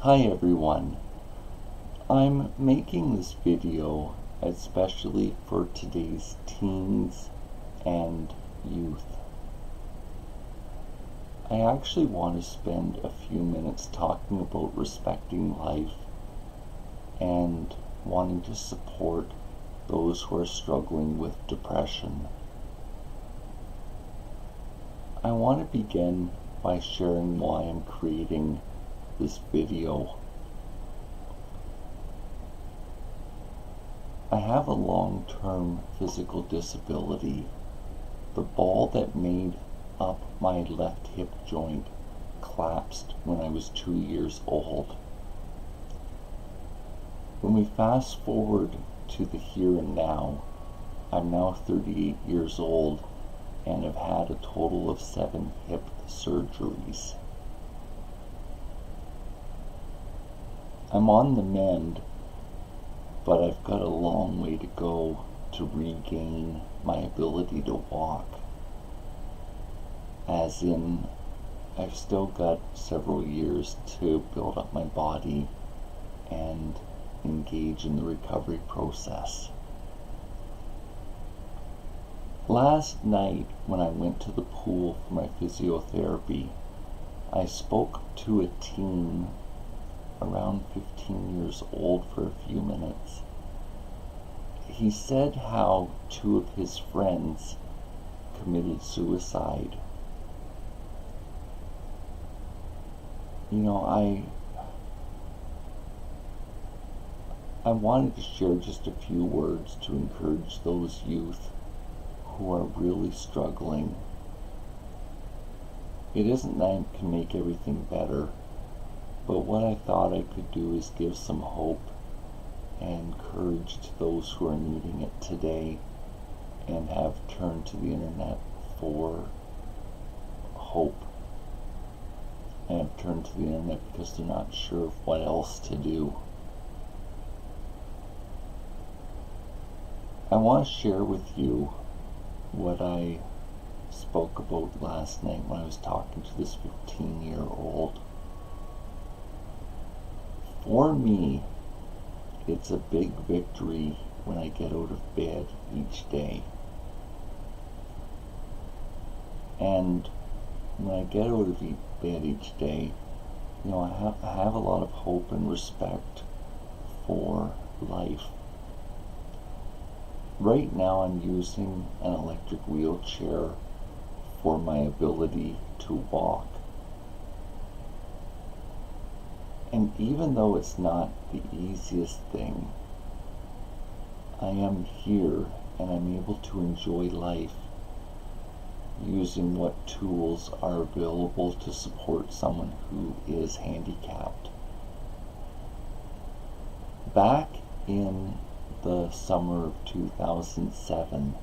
Hi everyone. I'm making this video especially for today's teens and youth. I actually want to spend a few minutes talking about respecting life and wanting to support those who are struggling with depression. I want to begin by sharing why I'm creating this video. I have a long-term physical disability. The ball that made up my left hip joint collapsed when I was 2 years old. When we fast forward to the here and now, I'm now 38 years old and have had a total of 7 hip surgeries. I'm on the mend, but I've got a long way to go to regain my ability to walk. As in, I've still got several years to build up my body and engage in the recovery process. Last night, when I went to the pool for my physiotherapy, I spoke to a teen around 15 years old for a few minutes. He said how 2 of his friends committed suicide. I wanted to share just a few words to encourage those youth who are really struggling. It isn't that I can make everything better, but what I thought I could do is give some hope and courage to those who are needing it today and have turned to the internet for hope, and have turned to the internet because they're not sure of what else to do. I want to share with you what I spoke about last night when I was talking to this 15-year-old. For me, it's a big victory when I get out of bed each day. And when I get out of bed each day, I have a lot of hope and respect for life. Right now I'm using an electric wheelchair for my ability to walk. And even though it's not the easiest thing, I am here and I'm able to enjoy life using what tools are available to support someone who is handicapped. Back in the summer of 2007,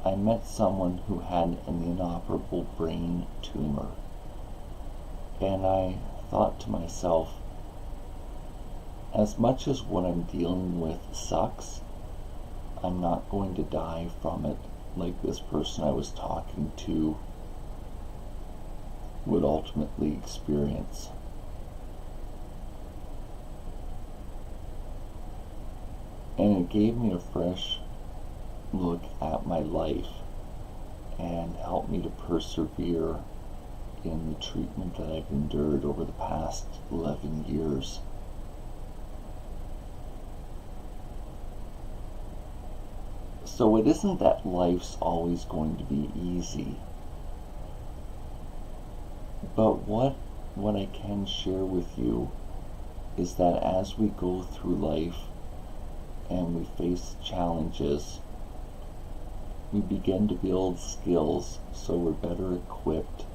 I met someone who had an inoperable brain tumor. And I thought to myself, as much as what I'm dealing with sucks, I'm not going to die from it like this person I was talking to would ultimately experience. And it gave me a fresh look at my life and helped me to persevere in the treatment that I've endured over the past 11 years. So it isn't that life's always going to be easy, but what I can share with you is that as we go through life and we face challenges, we begin to build skills so we're better equipped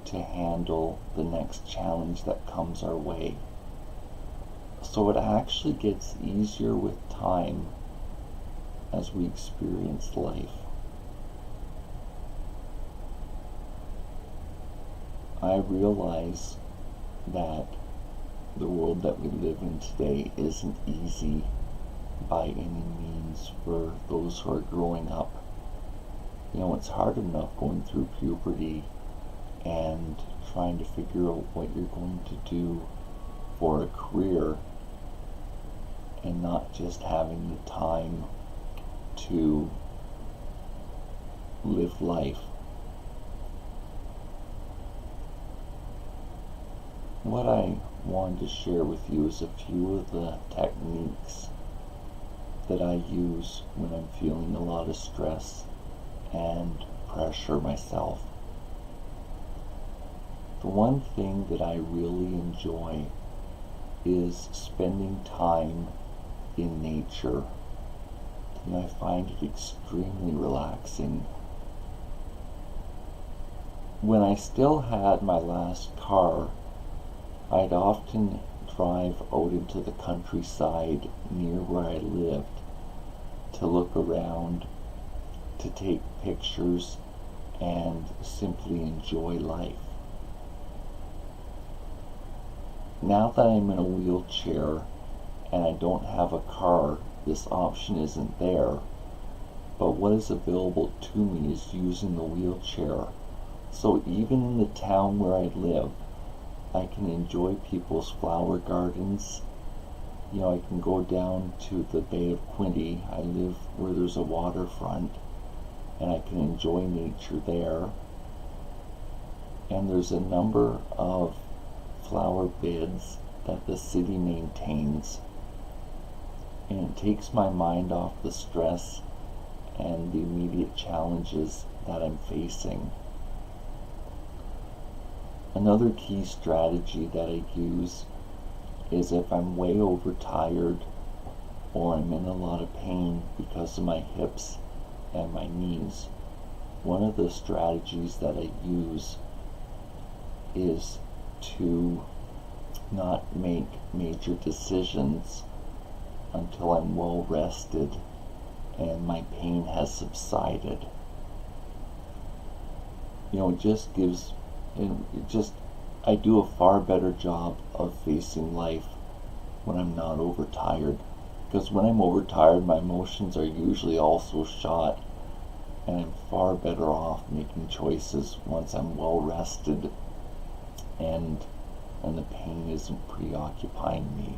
to handle the next challenge that comes our way. So it actually gets easier with time as we experience life. I realize that the world that we live in today isn't easy by any means for those who are growing up. It's hard enough going through puberty and trying to figure out what you're going to do for a career and not just having the time to live life. What I wanted to share with you is a few of the techniques that I use when I'm feeling a lot of stress and pressure myself. The one thing that I really enjoy is spending time in nature. And I find it extremely relaxing. When I still had my last car, I'd often drive out into the countryside near where I lived to look around, to take pictures, and simply enjoy life. Now that I'm in a wheelchair and I don't have a car, this option isn't there, but what is available to me is using the wheelchair. So even in the town where I live, I can enjoy people's flower gardens. I can go down to the Bay of Quinte. I live where there's a waterfront, and I can enjoy nature there. And there's a number of flower beds that the city maintains, and it takes my mind off the stress and the immediate challenges that I'm facing. Another key strategy that I use is if I'm way overtired or I'm in a lot of pain because of my hips and my knees, one of the strategies that I use is to not make major decisions until I'm well rested and my pain has subsided. I do a far better job of facing life when I'm not overtired. Because when I'm overtired, my emotions are usually also shot, and I'm far better off making choices once I'm well rested and the pain isn't preoccupying me.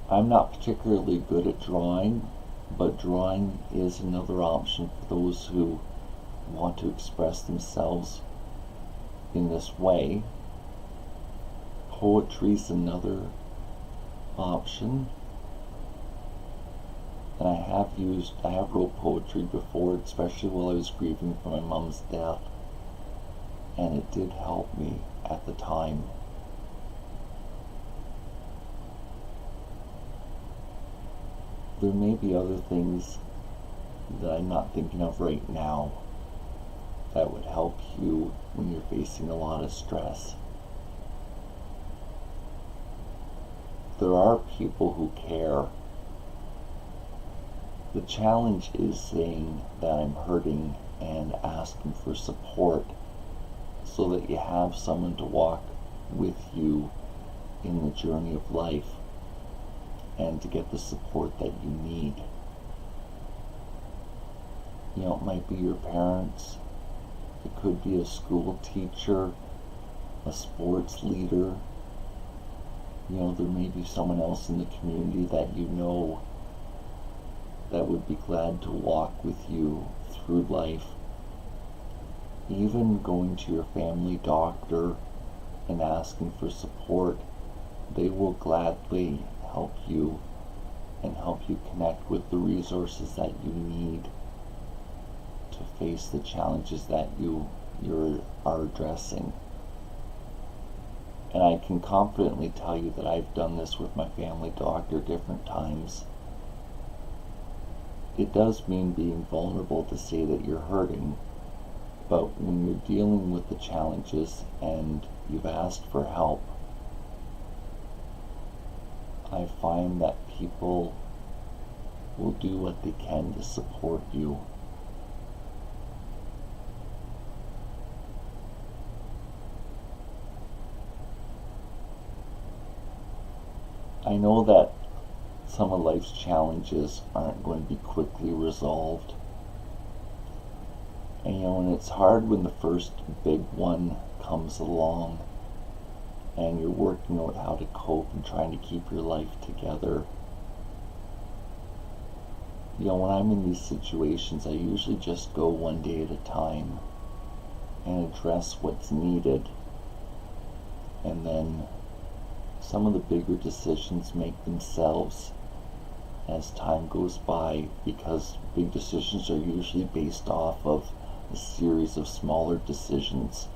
I'm not particularly good at drawing, but drawing is another option for those who want to express themselves in this way. Poetry is another option. And I have wrote poetry before, especially while I was grieving for my mom's death. And it did help me at the time. There may be other things that I'm not thinking of right now that would help you when you're facing a lot of stress. There are people who care. The challenge is saying that I'm hurting and asking for support so that you have someone to walk with you in the journey of life and to get the support that you need. It might be your parents, it could be a school teacher, a sports leader. There may be someone else in the community that you know that would be glad to walk with you through life. Even going to your family doctor and asking for support, they will gladly help you and help you connect with the resources that you need to face the challenges that you are addressing. And I can confidently tell you that I've done this with my family doctor different times. It does mean being vulnerable to say that you're hurting, but when you're dealing with the challenges and you've asked for help, I find that people will do what they can to support you. I know that some of life's challenges aren't going to be quickly resolved. And it's hard when the first big one comes along and you're working out how to cope and trying to keep your life together. You know, when I'm in these situations, I usually just go one day at a time and address what's needed. And then some of the bigger decisions make themselves as time goes by, because big decisions are usually based off of a series of smaller decisions.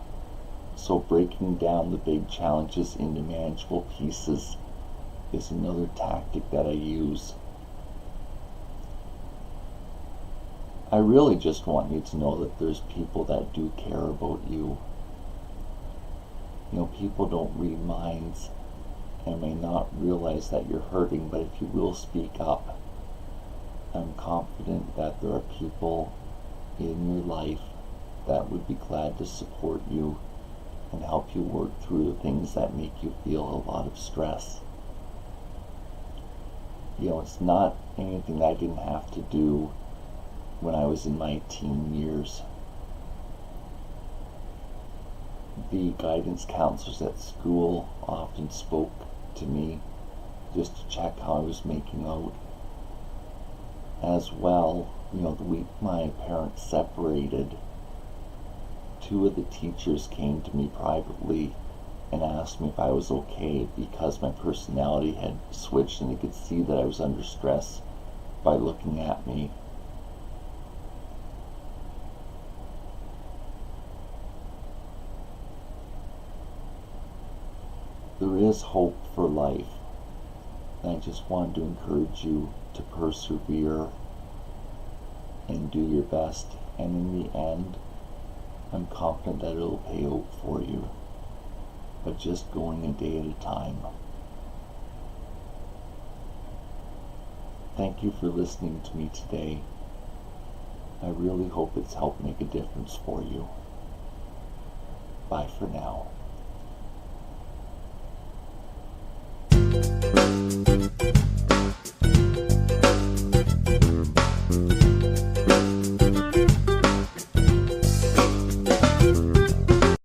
So breaking down the big challenges into manageable pieces is another tactic that I use. I really just want you to know that there's people that do care about you. You know, people don't read minds and may not realize that you're hurting, but if you will speak up, I'm confident that there are people in your life that would be glad to support you and help you work through the things that make you feel a lot of stress. You know, it's not anything that I didn't have to do when I was in my teen years. The guidance counselors at school often spoke to me just to check how I was making out. As well, you know, the week my parents separated, two of the teachers came to me privately and asked me if I was okay, because my personality had switched and they could see that I was under stress by looking at me. There is hope for life, and I just wanted to encourage you to persevere and do your best, and in the end, I'm confident that it'll pay out for you, but just going a day at a time. Thank you for listening to me today. I really hope it's helped make a difference for you. Bye for now.